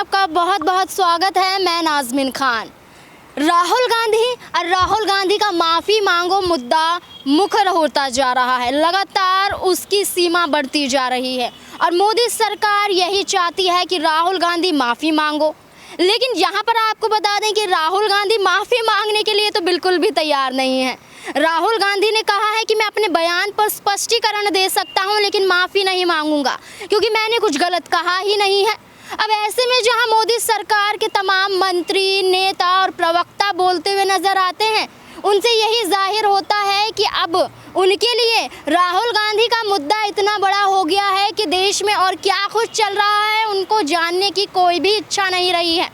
आपका बहुत बहुत स्वागत है। मैं नाज़मीन खान। राहुल गांधी का माफ़ी मांगो मुद्दा मुखर होता जा रहा है। लगातार उसकी सीमा बढ़ती जा रही है और मोदी सरकार यही चाहती है कि राहुल गांधी माफ़ी मांगो। लेकिन यहाँ पर आपको बता दें कि राहुल गांधी माफ़ी मांगने के लिए तो बिल्कुल भी तैयार नहीं है। राहुल गांधी ने कहा है कि मैं अपने बयान पर स्पष्टीकरण दे सकता हूं, लेकिन माफ़ी नहीं मांगूंगा क्योंकि मैंने कुछ गलत कहा ही नहीं है। अब ऐसे में जहां मोदी सरकार के तमाम मंत्री, नेता और प्रवक्ता बोलते हुए नजर आते हैं, उनसे यही जाहिर होता है कि अब उनके लिए राहुल गांधी का मुद्दा इतना बड़ा हो गया है कि देश में और क्या कुछ चल रहा है उनको जानने की कोई भी इच्छा नहीं रही है।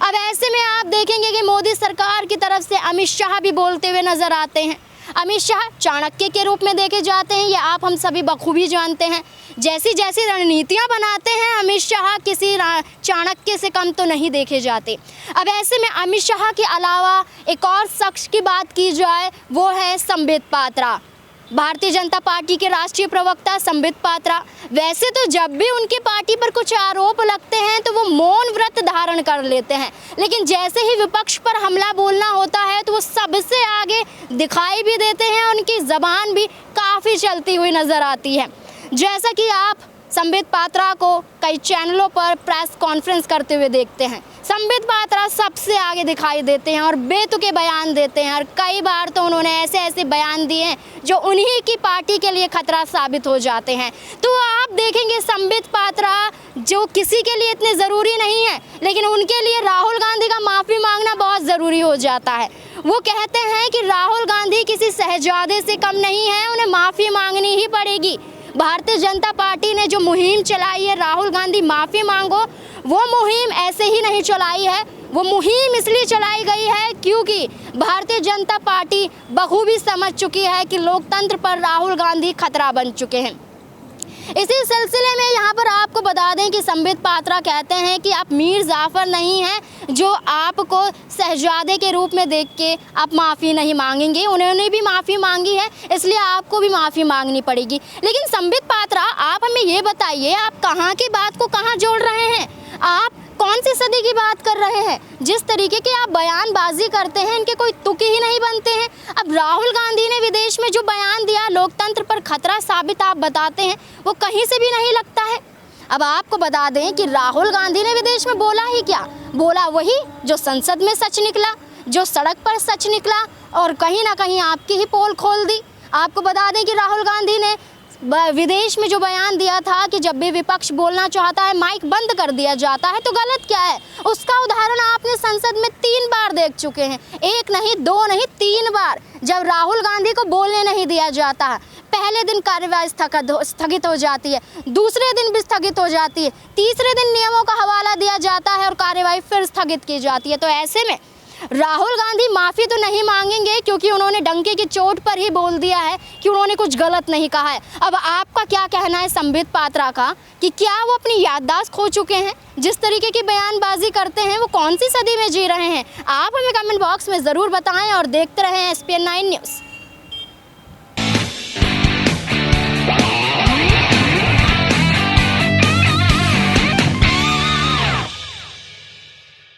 अब ऐसे में आप देखेंगे कि मोदी सरकार की तरफ से अमित शाह भी बोलते हुए नजर आते हैं। अमित शाह चाणक्य के रूप में देखे जाते हैं, ये आप हम सभी बखूबी जानते हैं। जैसी जैसी रणनीतियां बनाते हैं अमित शाह किसी चाणक्य से कम तो नहीं देखे जाते। अब ऐसे में अमित शाह के अलावा एक और शख्स की बात की जाए, वो है संबित पात्रा, भारतीय जनता पार्टी के राष्ट्रीय प्रवक्ता संबित पात्रा। वैसे तो जब भी उनकी पार्टी पर कुछ आरोप लगते हैं तो वो मौन व्रत धारण कर लेते हैं, लेकिन जैसे ही विपक्ष पर हमला बोलना होता है तो वो सबसे आगे दिखाई भी देते हैं। उनकी ज़बान भी काफ़ी चलती हुई नज़र आती है। जैसा कि आप संबित पात्रा को कई चैनलों पर प्रेस कॉन्फ्रेंस करते हुए देखते हैं, संबित पात्रा सबसे आगे दिखाई देते हैं और बेतुके बयान देते हैं। और कई बार तो उन्होंने ऐसे ऐसे बयान दिए हैं जो उन्हीं की पार्टी के लिए खतरा साबित हो जाते हैं। तो आप देखेंगे संबित पात्रा जो किसी के लिए इतने ज़रूरी नहीं है, लेकिन उनके लिए राहुल गांधी का माफ़ी मांगना बहुत ज़रूरी हो जाता है। वो कहते हैं कि राहुल गांधी किसी शहजादे से कम नहीं है, उन्हें माफ़ी मांगनी ही पड़ेगी। भारतीय जनता पार्टी ने जो मुहिम चलाई है राहुल गांधी माफ़ी मांगो, वो मुहिम ऐसे ही नहीं चलाई है। वो मुहिम इसलिए चलाई गई है क्योंकि भारतीय जनता पार्टी बखूबी समझ चुकी है कि लोकतंत्र पर राहुल गांधी खतरा बन चुके हैं। इसी सिलसिले में यहाँ पर आपको बता दें कि संबित पात्रा कहते हैं कि आप मीर जाफ़र नहीं हैं जो आपको शहजादे के रूप में देख के आप माफ़ी नहीं मांगेंगे। उन्होंने भी माफ़ी मांगी है, इसलिए आपको भी माफ़ी मांगनी पड़ेगी। लेकिन संबित पात्रा, आप हमें ये बताइए, आप कहाँ की बात को कहाँ जोड़ रहे हैं? आप कौन सी सदी की बात कर रहे हैं? जिस तरीके के आप बयानबाजी करते हैं इनके कोई तुक ही नहीं बनते हैं। अब राहुल गांधी ने विदेश में जो बयान दिया लोकतंत्र पर खतरा साबित आप बताते हैं, वो कहीं से भी नहीं लगता है। अब आपको बता दें कि राहुल गांधी ने विदेश में बोला ही क्या? बोला वही जो संसद में सच निकला, जो सड़क पर सच निकला और कहीं ना कहीं आपकी ही पोल खोल दी। आपको बता दें कि राहुल गांधी ने विदेश में जो बयान दिया था कि जब भी विपक्ष बोलना चाहता है माइक बंद कर दिया जाता है, तो गलत क्या है उसका उदाहरण आपने संसद में 3 बार देख चुके हैं। 1 नहीं, 2 नहीं, 3 बार जब राहुल गांधी को बोलने नहीं दिया जाता है। पहले दिन कार्यवाही स्थगित हो जाती है, दूसरे दिन भी स्थगित हो जाती है, तीसरे दिन नियमों का हवाला दिया जाता है और कार्यवाही फिर स्थगित की जाती है। तो ऐसे में राहुल गांधी माफ़ी तो नहीं मांगेंगे क्योंकि उन्होंने डंके की चोट पर ही बोल दिया है कि उन्होंने कुछ गलत नहीं कहा है। अब आपका क्या कहना है संबित पात्रा का कि क्या वो अपनी याददाश्त खो चुके हैं? जिस तरीके की बयानबाजी करते हैं वो कौन सी सदी में जी रहे हैं? आप हमें कमेंट बॉक्स में ज़रूर बताएं और देखते रहें SPN9 न्यूज़।